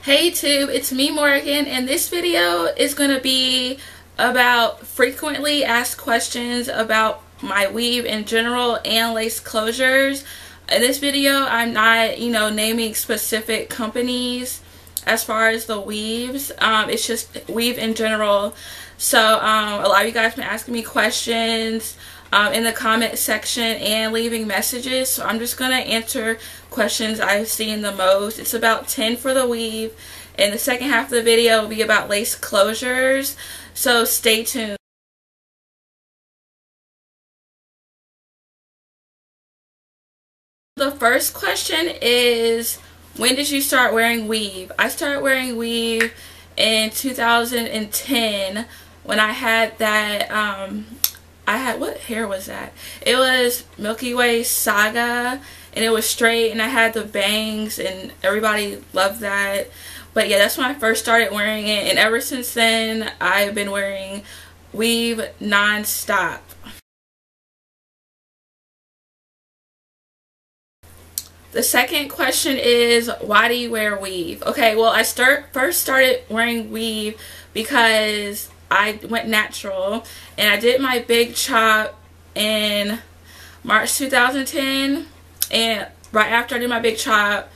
Hey YouTube, it's me Morgan, and this video is going to be about frequently asked questions about my weave in general and lace closures. In this video, I'm not, naming specific companies as far as the weaves. It's just weave in general. So a lot of you guys have been asking me questions in the comment section and leaving messages, so I'm just gonna answer questions I've seen the most. It's about 10 for the weave, and the second half of the video will be about lace closures, so stay tuned. The first question is, when did you start wearing weave? I started wearing weave in 2010 when I had that what hair was that? It was Milky Way Saga, and it was straight, and I had the bangs, and everybody loved that. But yeah, that's when I first started wearing it, and ever since then I've been wearing weave non-stop. The second question is, why do you wear weave? Okay, well, I first started wearing weave because I went natural, and I did my big chop in March 2010, and right after I did my big chop,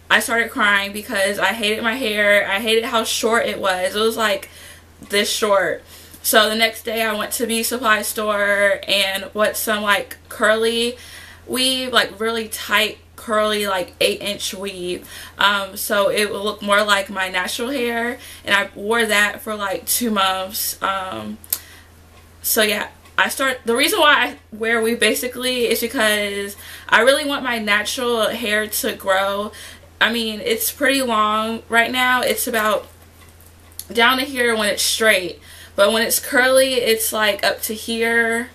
I started crying because I hated my hair. I hated how short it was. It was like this short. So the next day I went to Beauty Supply store and bought some like curly weave, like really tight curly, like 8-inch weave, so it would look more like my natural hair, and I wore that for like 2 months. So yeah, the reason why I wear weave basically is because I really want my natural hair to grow. I mean, it's pretty long right now. It's about down to here when it's straight, but when it's curly, it's like up to here.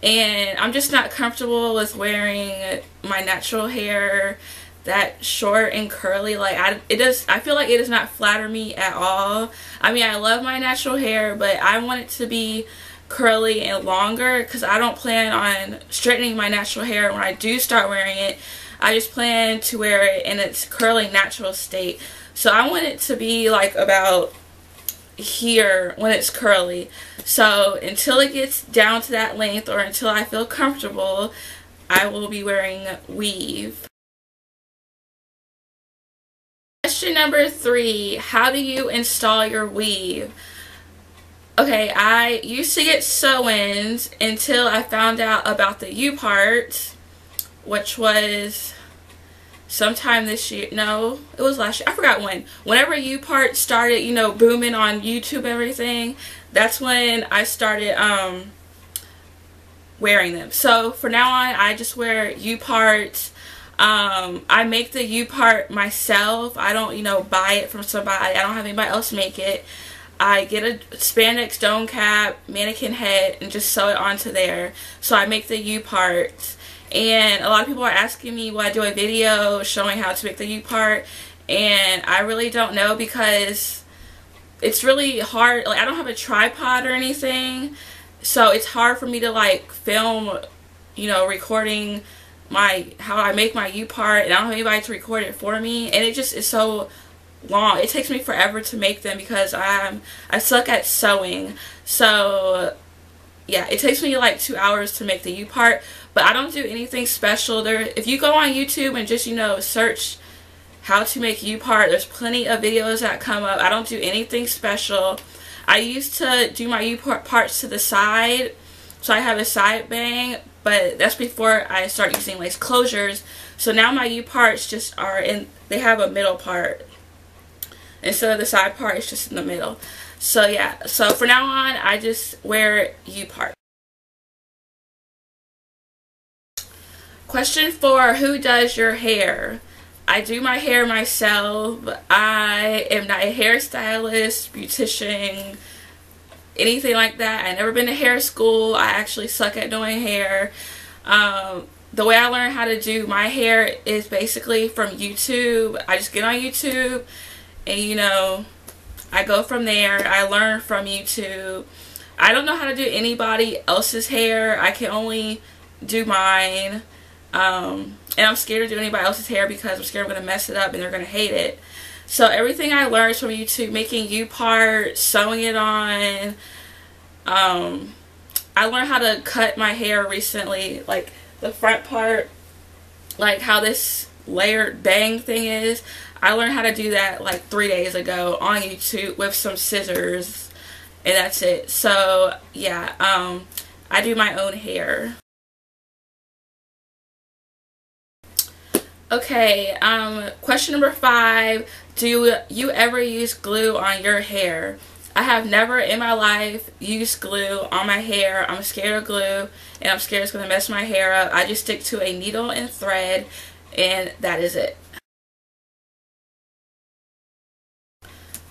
And I'm just not comfortable with wearing my natural hair that short and curly. Like I feel like it does not flatter me at all. I mean, I love my natural hair, but I want it to be curly and longer because I don't plan on straightening my natural hair when I do start wearing it. I just plan to wear it in its curly natural state. So I want it to be like about here when it's curly. So until it gets down to that length, or until I feel comfortable, I will be wearing weave. Question number 3, how do you install your weave? Okay, I used to get sew-ins until I found out about the U-part, which was sometime this year. No, it was last year. I forgot when. Whenever U-part started, booming on YouTube and everything, that's when I started wearing them. So for now on, I just wear U-parts. I make the U-part myself. I don't, buy it from somebody. I don't have anybody else make it. I get a spandex dome cap, mannequin head, and just sew it onto there. So I make the U-parts. And a lot of people are asking me, will I do a video showing how to make the U-part? And I really don't know because it's really hard. Like, I don't have a tripod or anything, so it's hard for me to like film, recording how I make my U-part, and I don't have anybody to record it for me, and it just is so long. It takes me forever to make them because I suck at sewing. So yeah, it takes me like 2 hours to make the U-part, but I don't do anything special. If you go on YouTube and just, search how to make U-part, there's plenty of videos that come up. I don't do anything special. I used to do my U-parts to the side, so I have a side bang, but that's before I start using lace closures. So now my U-parts just they have a middle part. Instead of the side part, it's just in the middle. So yeah, so for now on, I just wear U-part. Question 4, who does your hair? I do my hair myself. I am not a hairstylist, beautician, anything like that. I've never been to hair school. I actually suck at doing hair. The way I learned how to do my hair is basically from YouTube. I just get on YouTube and, I go from there. I learn from YouTube. I don't know how to do anybody else's hair. I can only do mine. And I'm scared to do anybody else's hair because I'm scared I'm going to mess it up and they're going to hate it. So everything I learned from YouTube, making U-part, sewing it on. I learned how to cut my hair recently, like the front part, like how this layered bang thing is. I learned how to do that like 3 days ago on YouTube with some scissors, and that's it. So yeah, I do my own hair. Okay, question number 5. Do you ever use glue on your hair? I have never in my life used glue on my hair. I'm scared of glue, and I'm scared it's going to mess my hair up. I just stick to a needle and thread, and that is it.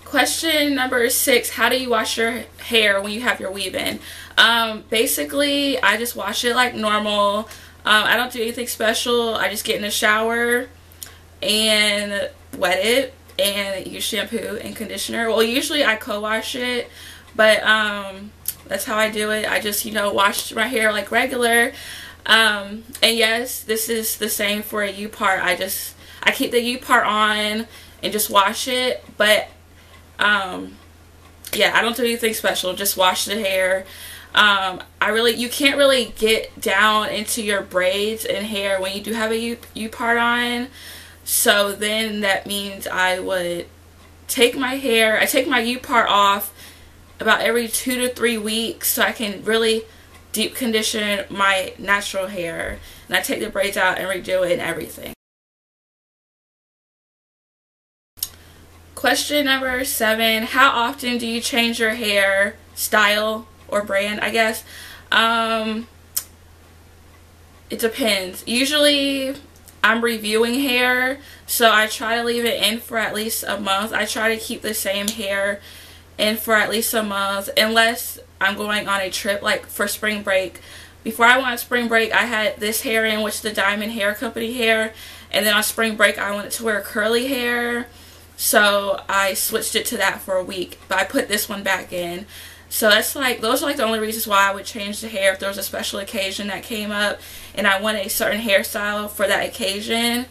Question number 6. How do you wash your hair when you have your weave in? Basically, I just wash it like normal. I don't do anything special. I just get in the shower and wet it and use shampoo and conditioner. Well, usually I co-wash it, but that's how I do it. I just, you know, wash my hair like regular. And yes, this is the same for a U-part. I keep the U-part on and just wash it, but yeah, I don't do anything special. Just wash the hair. You can't really get down into your braids and hair when you do have a U-part on. So then that means I would take my U-part off about every 2 to 3 weeks so I can really deep condition my natural hair. And I take the braids out and redo it and everything. Question number 7. How often do you change your hair style or brand, I guess? It depends. Usually I'm reviewing hair, so I try to leave it in for at least a month. I try to keep the same hair in for at least a month, unless I'm going on a trip, like for spring break. Before I went on spring break, I had this hair in, which is the Diamond Hair Company hair, and then on spring break I wanted to wear curly hair, so I switched it to that for a week, but I put this one back in. So that's like, those are like the only reasons why I would change the hair. If there was a special occasion that came up and I wanted a certain hairstyle for that occasion,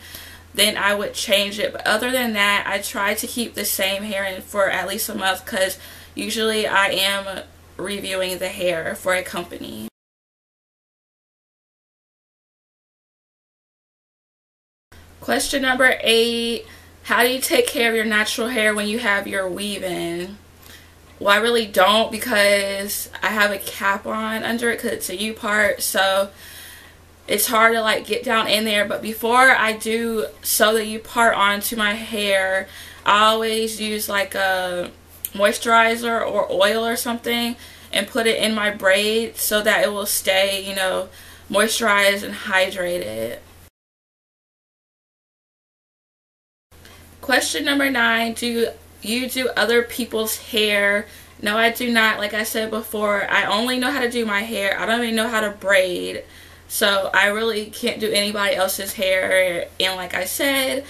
then I would change it. But other than that, I try to keep the same hair in for at least a month, because usually I am reviewing the hair for a company. Question number 8. How do you take care of your natural hair when you have your weave in? Well, I really don't, because I have a cap on under it because it's a U-part, so it's hard to like get down in there. But before I do sew the U-part onto my hair, I always use like a moisturizer or oil or something and put it in my braids so that it will stay, you know, moisturized and hydrated. Question number 9. Do you do other people's hair? No, I do not. Like I said before, I only know how to do my hair. I don't even know how to braid. So I really can't do anybody else's hair. And like I said,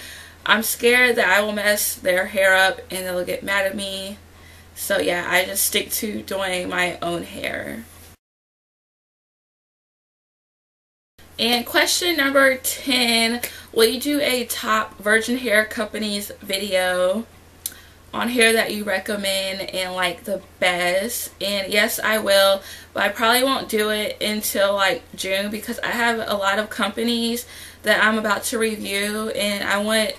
I'm scared that I will mess their hair up and they'll get mad at me. So yeah, I just stick to doing my own hair. And question number 10. Will you do a top virgin hair company's video on hair that you recommend and like the best? And yes, I will, but I probably won't do it until like June, because I have a lot of companies that I'm about to review, and I want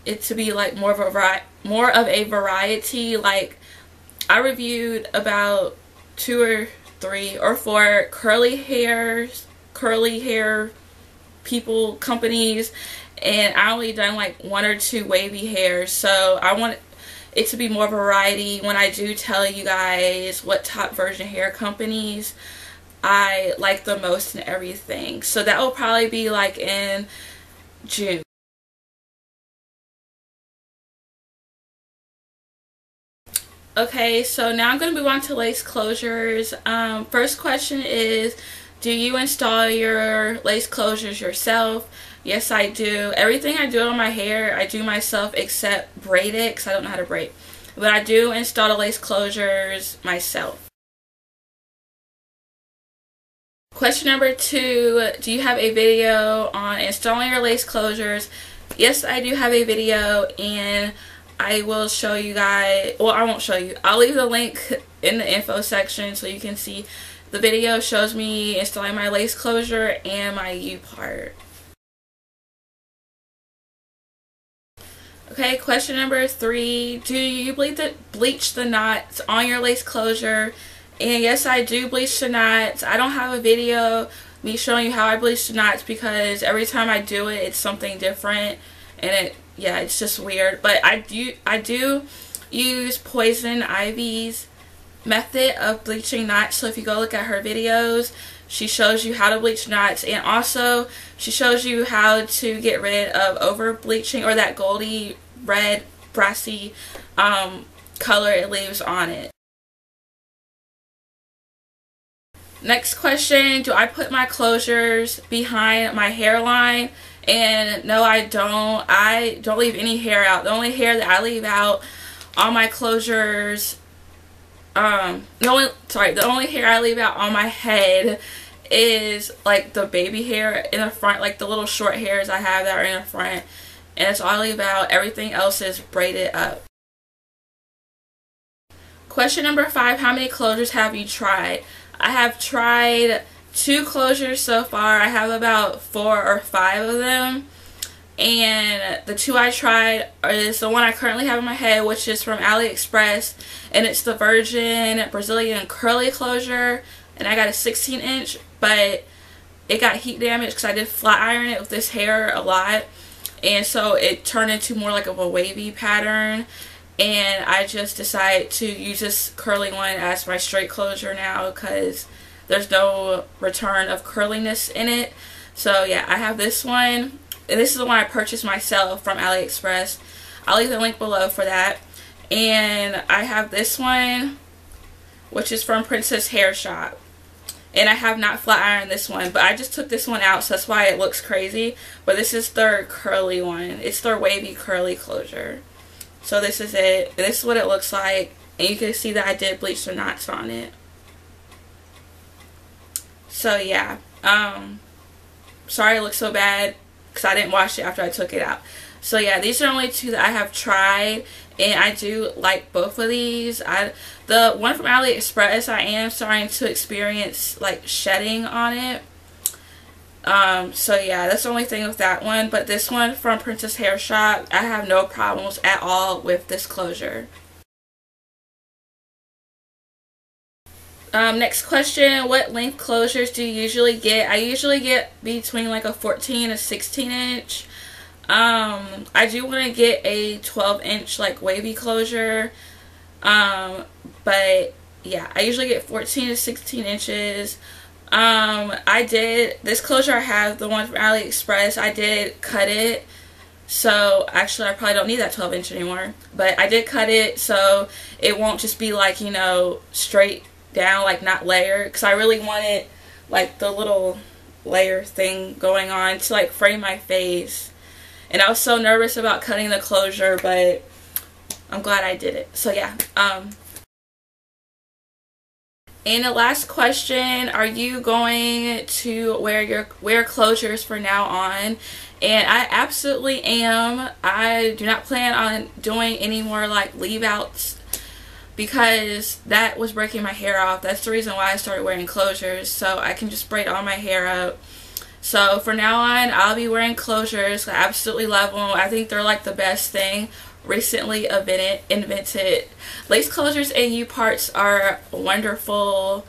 it to be like more of a variety. Like, I reviewed about 2 or 3 or 4 curly hair people companies, and I only done like 1 or 2 wavy hairs. So I want it to be more variety when I do tell you guys what top virgin hair companies I like the most and everything. So that will probably be like in June. Okay, so now I'm going to move on to lace closures. First question is, do you install your lace closures yourself? Yes, I do. Everything I do on my hair, I do myself except braid it, because I don't know how to braid. But I do install the lace closures myself. Question number 2, do you have a video on installing your lace closures? Yes, I do have a video, and I will show you guys, well, I won't show you, I'll leave the link in the info section so you can see. The video shows me installing my lace closure and my U part. Okay, question number 3. Do you bleach the knots on your lace closure? And yes, I do bleach the knots. I don't have a video me showing you how I bleach the knots because every time I do it, it's something different. And yeah, it's just weird. But I do use Poison Ivy's method of bleaching knots. So if you go look at her videos, she shows you how to bleach knots, and also she shows you how to get rid of over bleaching or that goldy red brassy color it leaves on it. Next question, do I put my closures behind my hairline? And no, I don't. I don't leave any hair out. The only hair that I leave out on my closures, the only hair I leave out on my head is like the baby hair in the front, like the little short hairs I have that are in the front, and that's all I leave out. Everything else is braided up. Question number 5, how many closures have you tried? I have tried 2 closures so far. I have about 4 or 5 of them, and the 2 I tried is the one I currently have in my head, which is from AliExpress, and it's the Virgin Brazilian curly closure, and I got a 16-inch, but it got heat damage because I did flat iron it with this hair a lot, and so it turned into more like of a wavy pattern, and I just decided to use this curly one as my straight closure now because there's no return of curliness in it. So yeah, I have this one, and this is the one I purchased myself from AliExpress. I'll leave the link below for that. And I have this one, which is from Princess Hair Shop, and I have not flat ironed this one, but I just took this one out, so that's why it looks crazy. But this is their curly one. It's their wavy curly closure. So this is it. This is what it looks like, and you can see that I did bleach the knots on it. So yeah, sorry it looks so bad because I didn't wash it after I took it out. So yeah, these are only 2 that I have tried, and I do like both of these. The one from AliExpress, I am starting to experience like shedding on it. So yeah, that's the only thing with that one. But this one from Princess Hair Shop, I have no problems at all with this closure. Next question, what length closures do you usually get? I usually get between like a 14 and 16 inch. I do want to get a 12-inch like wavy closure, but yeah, I usually get 14 to 16 inches. I did, this closure I have, the one from AliExpress, I did cut it, so actually I probably don't need that 12-inch anymore, but I did cut it so it won't just be like, you know, straight down, like not layered, because I really wanted like the little layer thing going on to like frame my face, and I was so nervous about cutting the closure, but I'm glad I did it. So yeah, and the last question, are you going to wear closures for now on? And I absolutely am. I do not plan on doing any more like leave outs because that was breaking my hair off. That's the reason why I started wearing closures, so I can just braid all my hair up. So for now on, I'll be wearing closures. I absolutely love them. I think they're like the best thing recently invented. Lace closures and U-parts are wonderful,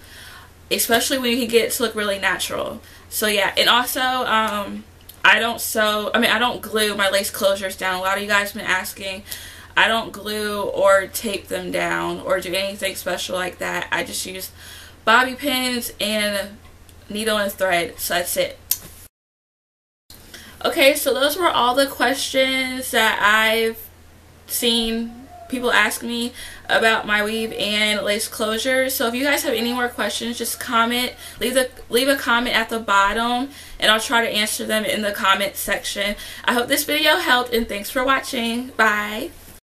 especially when you can get it to look really natural. So yeah, and also I don't glue my lace closures down. A lot of you guys have been asking. I don't glue or tape them down or do anything special like that. I just use bobby pins and needle and thread. So that's it. Okay, so those were all the questions that I've seen people ask me about my weave and lace closures. So if you guys have any more questions, just comment, leave a comment at the bottom, and I'll try to answer them in the comment section. I hope this video helped, and thanks for watching. Bye.